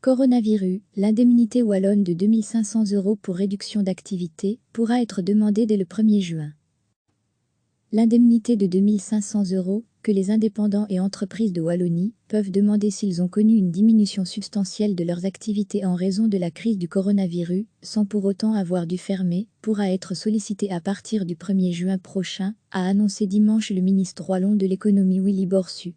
Coronavirus, l'indemnité wallonne de 2 500 € pour réduction d'activité pourra être demandée dès le 1er juin. L'indemnité de 2 500 € que les indépendants et entreprises de Wallonie peuvent demander s'ils ont connu une diminution substantielle de leurs activités en raison de la crise du coronavirus, sans pour autant avoir dû fermer, pourra être sollicitée à partir du 1er juin prochain, a annoncé dimanche le ministre wallon de l'économie Willy Borsu.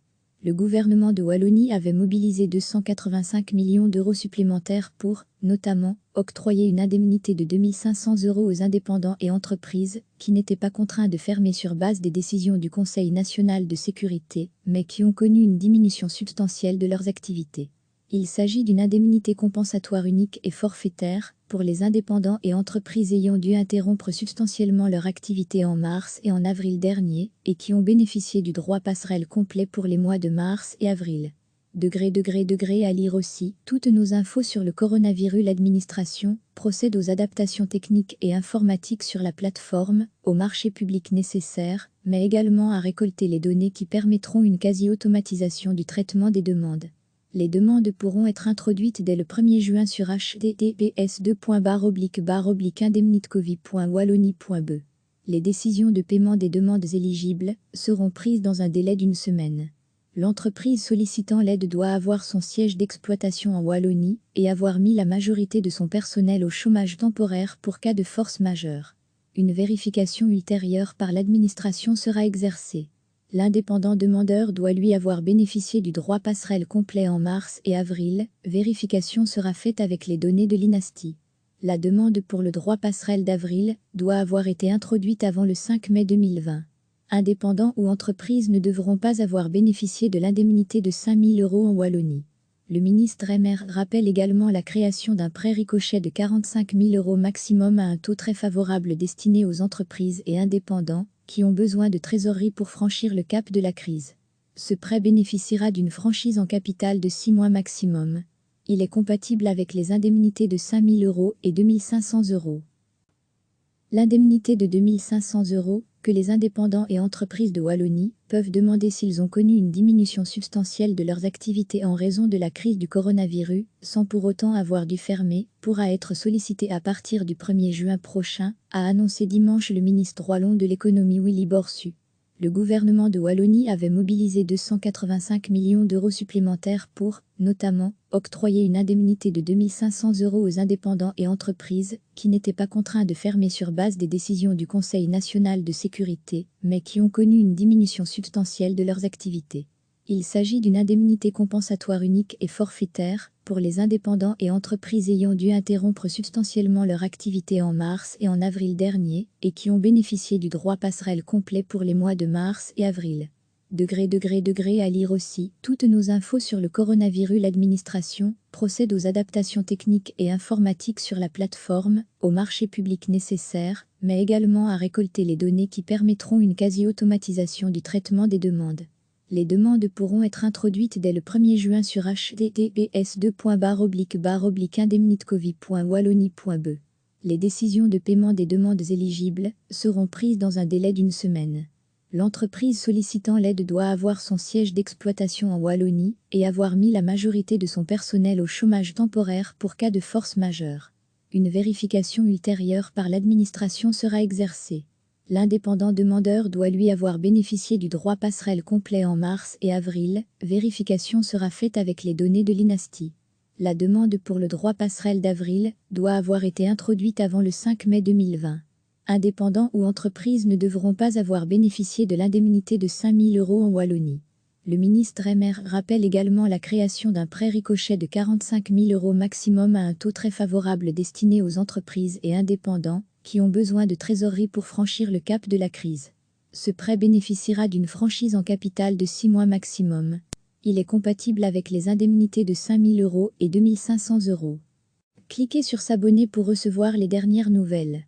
Le gouvernement de Wallonie avait mobilisé 285 millions d'euros supplémentaires pour, notamment, octroyer une indemnité de 2 500 € aux indépendants et entreprises qui n'étaient pas contraints de fermer sur base des décisions du Conseil national de sécurité, mais qui ont connu une diminution substantielle de leurs activités. Il s'agit d'une indemnité compensatoire unique et forfaitaire pour les indépendants et entreprises ayant dû interrompre substantiellement leur activité en mars et en avril dernier et qui ont bénéficié du droit passerelle complet pour les mois de mars et avril. À lire aussi toutes nos infos sur le coronavirus. L'administration procède aux adaptations techniques et informatiques sur la plateforme, aux marchés publics nécessaires, mais également à récolter les données qui permettront une quasi-automatisation du traitement des demandes. Les demandes pourront être introduites dès le 1er juin sur https://indemnitcovid.wallonie.be. Les décisions de paiement des demandes éligibles seront prises dans un délai d'1 semaine. L'entreprise sollicitant l'aide doit avoir son siège d'exploitation en Wallonie et avoir mis la majorité de son personnel au chômage temporaire pour cas de force majeure. Une vérification ultérieure par l'administration sera exercée. L'indépendant demandeur doit lui avoir bénéficié du droit passerelle complet en mars et avril, vérification sera faite avec les données de l'INASTI. La demande pour le droit passerelle d'avril doit avoir été introduite avant le 5 mai 2020. Indépendants ou entreprises ne devront pas avoir bénéficié de l'indemnité de 5 000 € en Wallonie. Le ministre MR rappelle également la création d'un prêt ricochet de 45 000 € maximum à un taux très favorable destiné aux entreprises et indépendants qui ont besoin de trésorerie pour franchir le cap de la crise. Ce prêt bénéficiera d'une franchise en capital de 6 mois maximum. Il est compatible avec les indemnités de 5 000 € et 2 500 €. L'indemnité de 2 500 € que les indépendants et entreprises de Wallonie peuvent demander s'ils ont connu une diminution substantielle de leurs activités en raison de la crise du coronavirus, sans pour autant avoir dû fermer, pourra être sollicitée à partir du 1er juin prochain, a annoncé dimanche le ministre wallon de l'économie Willy Borsu. Le gouvernement de Wallonie avait mobilisé 285 millions d'euros supplémentaires pour, notamment, octroyer une indemnité de 2 500 € aux indépendants et entreprises qui n'étaient pas contraints de fermer sur base des décisions du Conseil national de sécurité, mais qui ont connu une diminution substantielle de leurs activités. Il s'agit d'une indemnité compensatoire unique et forfaitaire pour les indépendants et entreprises ayant dû interrompre substantiellement leur activité en mars et en avril dernier et qui ont bénéficié du droit passerelle complet pour les mois de mars et avril. À lire aussi toutes nos infos sur le coronavirus. L'administration procède aux adaptations techniques et informatiques sur la plateforme, aux marchés publics nécessaires, mais également à récolter les données qui permettront une quasi-automatisation du traitement des demandes. Les demandes pourront être introduites dès le 1er juin sur https://indemnitcovid.wallonie.be. Les décisions de paiement des demandes éligibles seront prises dans un délai d'1 semaine. L'entreprise sollicitant l'aide doit avoir son siège d'exploitation en Wallonie et avoir mis la majorité de son personnel au chômage temporaire pour cas de force majeure. Une vérification ultérieure par l'administration sera exercée. L'indépendant demandeur doit lui avoir bénéficié du droit passerelle complet en mars et avril, vérification sera faite avec les données de l'INASTI. La demande pour le droit passerelle d'avril doit avoir été introduite avant le 5 mai 2020. Indépendants ou entreprises ne devront pas avoir bénéficié de l'indemnité de 5 000 € en Wallonie. Le ministre MR rappelle également la création d'un prêt ricochet de 45 000 € maximum à un taux très favorable destiné aux entreprises et indépendants qui ont besoin de trésorerie pour franchir le cap de la crise. Ce prêt bénéficiera d'une franchise en capital de 6 mois maximum. Il est compatible avec les indemnités de 5 000 € et 2 500 €. Cliquez sur s'abonner pour recevoir les dernières nouvelles.